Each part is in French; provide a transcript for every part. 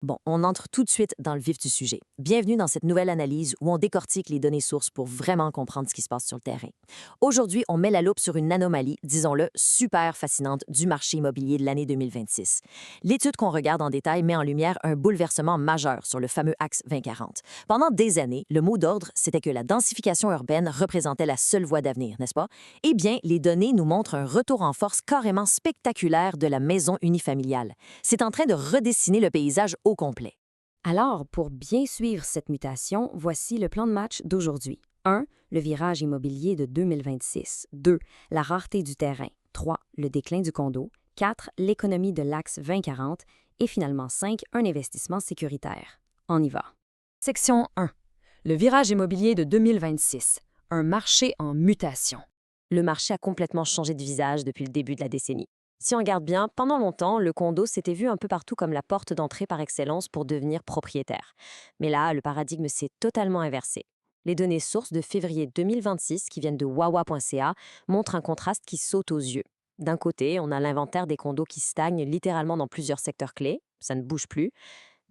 Bon, on entre tout de suite dans le vif du sujet. Bienvenue dans cette nouvelle analyse où on décortique les données sources pour vraiment comprendre ce qui se passe sur le terrain. Aujourd'hui, on met la loupe sur une anomalie, disons-le, super fascinante du marché immobilier de l'année 2026. L'étude qu'on regarde en détail met en lumière un bouleversement majeur sur le fameux axe 2040. Pendant des années, le mot d'ordre, c'était que la densification urbaine représentait la seule voie d'avenir, n'est-ce pas? Eh bien, les données nous montrent un retour en force carrément spectaculaire de la maison unifamiliale. C'est en train de redessiner le paysage au complet. Alors, pour bien suivre cette mutation, voici le plan de match d'aujourd'hui. 1. Le virage immobilier de 2026. 2. La rareté du terrain. 3. Le déclin du condo. 4. L'économie de l'axe 2040. Et finalement 5. Un investissement sécuritaire. On y va. Section 1. Le virage immobilier de 2026. Un marché en mutation. Le marché a complètement changé de visage depuis le début de la décennie. Si on regarde bien, pendant longtemps, le condo s'était vu un peu partout comme la porte d'entrée par excellence pour devenir propriétaire. Mais là, le paradigme s'est totalement inversé. Les données sources de février 2026, qui viennent de wawa.ca, montrent un contraste qui saute aux yeux. D'un côté, on a l'inventaire des condos qui stagne littéralement dans plusieurs secteurs clés, ça ne bouge plus.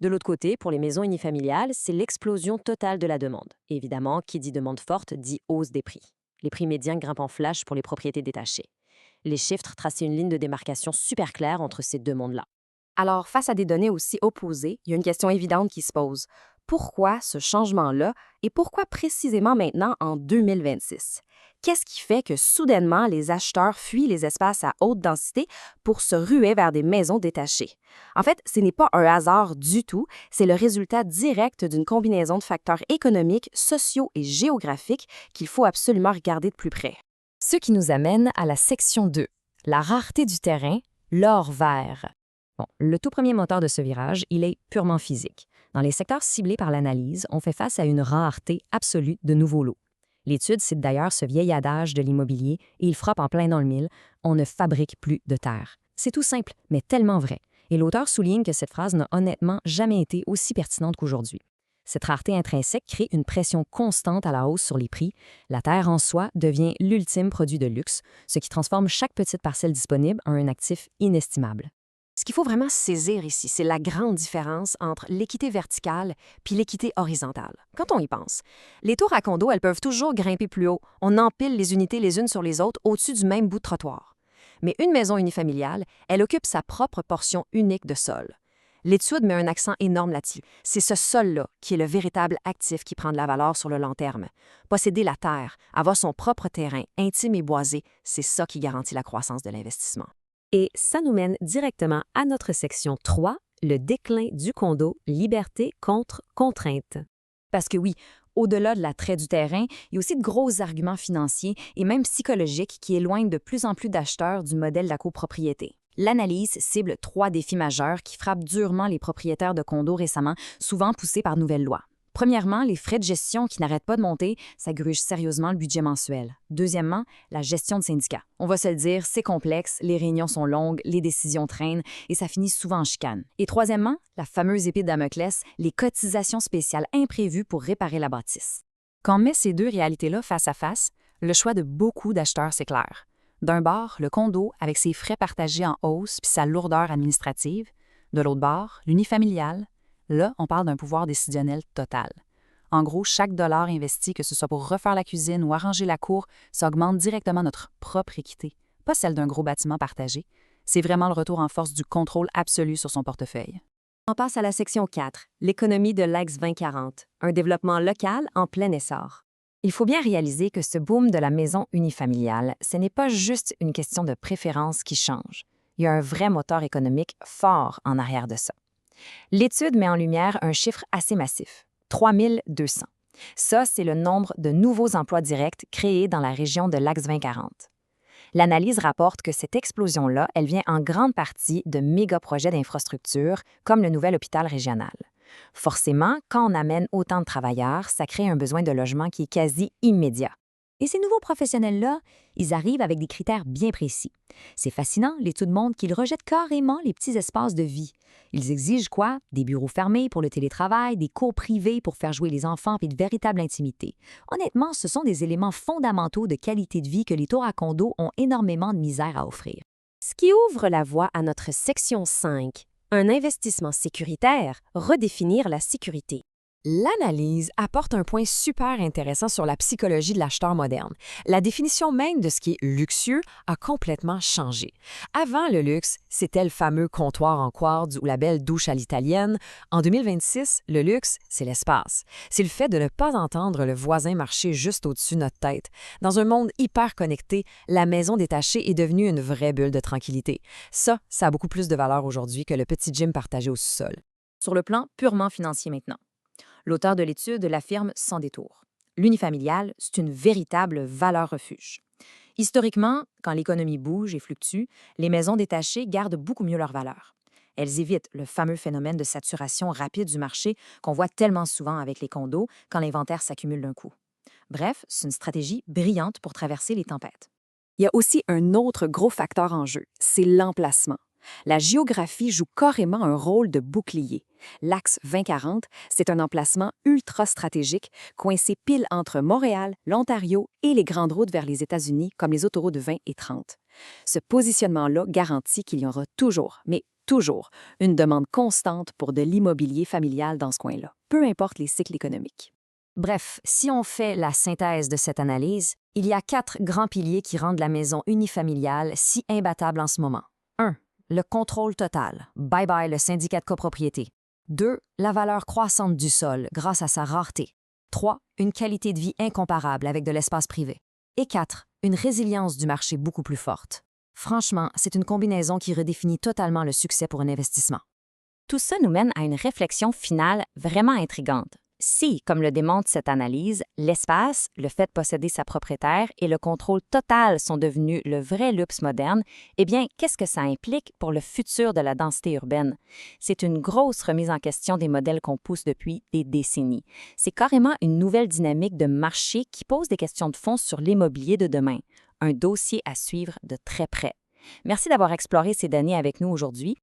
De l'autre côté, pour les maisons unifamiliales, c'est l'explosion totale de la demande. Et évidemment, qui dit demande forte dit hausse des prix. Les prix médians grimpent en flash pour les propriétés détachées. Les chiffres traçaient une ligne de démarcation super claire entre ces deux mondes-là. Alors, face à des données aussi opposées, il y a une question évidente qui se pose. Pourquoi ce changement-là et pourquoi précisément maintenant en 2026? Qu'est-ce qui fait que soudainement les acheteurs fuient les espaces à haute densité pour se ruer vers des maisons détachées? En fait, ce n'est pas un hasard du tout, c'est le résultat direct d'une combinaison de facteurs économiques, sociaux et géographiques qu'il faut absolument regarder de plus près. Ce qui nous amène à la section 2. La rareté du terrain, l'or vert. Bon, le tout premier moteur de ce virage, il est purement physique. Dans les secteurs ciblés par l'analyse, on fait face à une rareté absolue de nouveaux lots. L'étude cite d'ailleurs ce vieil adage de l'immobilier et il frappe en plein dans le mille, on ne fabrique plus de terre. C'est tout simple, mais tellement vrai. Et l'auteur souligne que cette phrase n'a honnêtement jamais été aussi pertinente qu'aujourd'hui. Cette rareté intrinsèque crée une pression constante à la hausse sur les prix. La terre en soi devient l'ultime produit de luxe, ce qui transforme chaque petite parcelle disponible en un actif inestimable. Ce qu'il faut vraiment saisir ici, c'est la grande différence entre l'équité verticale puis l'équité horizontale. Quand on y pense, les tours à condos, elles peuvent toujours grimper plus haut. On empile les unités les unes sur les autres au-dessus du même bout de trottoir. Mais une maison unifamiliale, elle occupe sa propre portion unique de sol. L'étude met un accent énorme là-dessus. C'est ce sol-là qui est le véritable actif qui prend de la valeur sur le long terme. Posséder la terre, avoir son propre terrain, intime et boisé, c'est ça qui garantit la croissance de l'investissement. Et ça nous mène directement à notre section 3, le déclin du condo, liberté contre contrainte. Parce que oui, au-delà de l'attrait du terrain, il y a aussi de gros arguments financiers et même psychologiques qui éloignent de plus en plus d'acheteurs du modèle de la copropriété. L'analyse cible 3 défis majeurs qui frappent durement les propriétaires de condos récemment, souvent poussés par nouvelles lois. Premièrement, les frais de gestion qui n'arrêtent pas de monter, ça gruge sérieusement le budget mensuel. Deuxièmement, la gestion de syndicats. On va se le dire, c'est complexe, les réunions sont longues, les décisions traînent et ça finit souvent en chicane. Et troisièmement, la fameuse épée de Damoclès, les cotisations spéciales imprévues pour réparer la bâtisse. Quand on met ces deux réalités-là face à face, le choix de beaucoup d'acheteurs, c'est clair. D'un bord, le condo avec ses frais partagés en hausse puis sa lourdeur administrative. De l'autre bord, l'unifamilial. Là, on parle d'un pouvoir décisionnel total. En gros, chaque dollar investi, que ce soit pour refaire la cuisine ou arranger la cour, ça augmente directement notre propre équité, pas celle d'un gros bâtiment partagé. C'est vraiment le retour en force du contrôle absolu sur son portefeuille. On passe à la section 4, l'économie de l'axe 2040, un développement local en plein essor. Il faut bien réaliser que ce boom de la maison unifamiliale, ce n'est pas juste une question de préférence qui change. Il y a un vrai moteur économique fort en arrière de ça. L'étude met en lumière un chiffre assez massif, 3200. Ça, c'est le nombre de nouveaux emplois directs créés dans la région de l'Axe 2040. L'analyse rapporte que cette explosion-là, elle vient en grande partie de méga-projets d'infrastructure comme le nouvel hôpital régional. Forcément, quand on amène autant de travailleurs, ça crée un besoin de logement qui est quasi immédiat. Et ces nouveaux professionnels-là, ils arrivent avec des critères bien précis. C'est fascinant, l'étude montre qu'ils rejettent carrément les petits espaces de vie. Ils exigent quoi? Des bureaux fermés pour le télétravail, des cours privés pour faire jouer les enfants et de véritable intimité. Honnêtement, ce sont des éléments fondamentaux de qualité de vie que les tours à condos ont énormément de misère à offrir. Ce qui ouvre la voie à notre section 5, Un investissement sécuritaire, redéfinir la sécurité. L'analyse apporte un point super intéressant sur la psychologie de l'acheteur moderne. La définition même de ce qui est luxueux a complètement changé. Avant le luxe, c'était le fameux comptoir en quartz ou la belle douche à l'italienne. En 2026, le luxe, c'est l'espace. C'est le fait de ne pas entendre le voisin marcher juste au-dessus de notre tête. Dans un monde hyper connecté, la maison détachée est devenue une vraie bulle de tranquillité. Ça a beaucoup plus de valeur aujourd'hui que le petit gym partagé au sous-sol. Sur le plan purement financier maintenant. L'auteur de l'étude l'affirme sans détour. L'unifamilial, c'est une véritable valeur refuge. Historiquement, quand l'économie bouge et fluctue, les maisons détachées gardent beaucoup mieux leur valeur. Elles évitent le fameux phénomène de saturation rapide du marché qu'on voit tellement souvent avec les condos quand l'inventaire s'accumule d'un coup. Bref, c'est une stratégie brillante pour traverser les tempêtes. Il y a aussi un autre gros facteur en jeu, c'est l'emplacement. La géographie joue carrément un rôle de bouclier. L'axe 2040, c'est un emplacement ultra stratégique, coincé pile entre Montréal, l'Ontario et les grandes routes vers les États-Unis, comme les autoroutes 20 et 30. Ce positionnement-là garantit qu'il y aura toujours, mais toujours, une demande constante pour de l'immobilier familial dans ce coin-là, peu importe les cycles économiques. Bref, si on fait la synthèse de cette analyse, il y a 4 grands piliers qui rendent la maison unifamiliale si imbattable en ce moment. 1. Le contrôle total. Bye bye le syndicat de copropriété. 2. La valeur croissante du sol grâce à sa rareté. 3. Une qualité de vie incomparable avec de l'espace privé. Et 4. Une résilience du marché beaucoup plus forte. Franchement, c'est une combinaison qui redéfinit totalement le succès pour un investissement. Tout ça nous mène à une réflexion finale vraiment intrigante. Si, comme le démontre cette analyse, l'espace, le fait de posséder sa propriétaire et le contrôle total sont devenus le vrai luxe moderne, eh bien, qu'est-ce que ça implique pour le futur de la densité urbaine? C'est une grosse remise en question des modèles qu'on pousse depuis des décennies. C'est carrément une nouvelle dynamique de marché qui pose des questions de fond sur l'immobilier de demain. Un dossier à suivre de très près. Merci d'avoir exploré ces données avec nous aujourd'hui.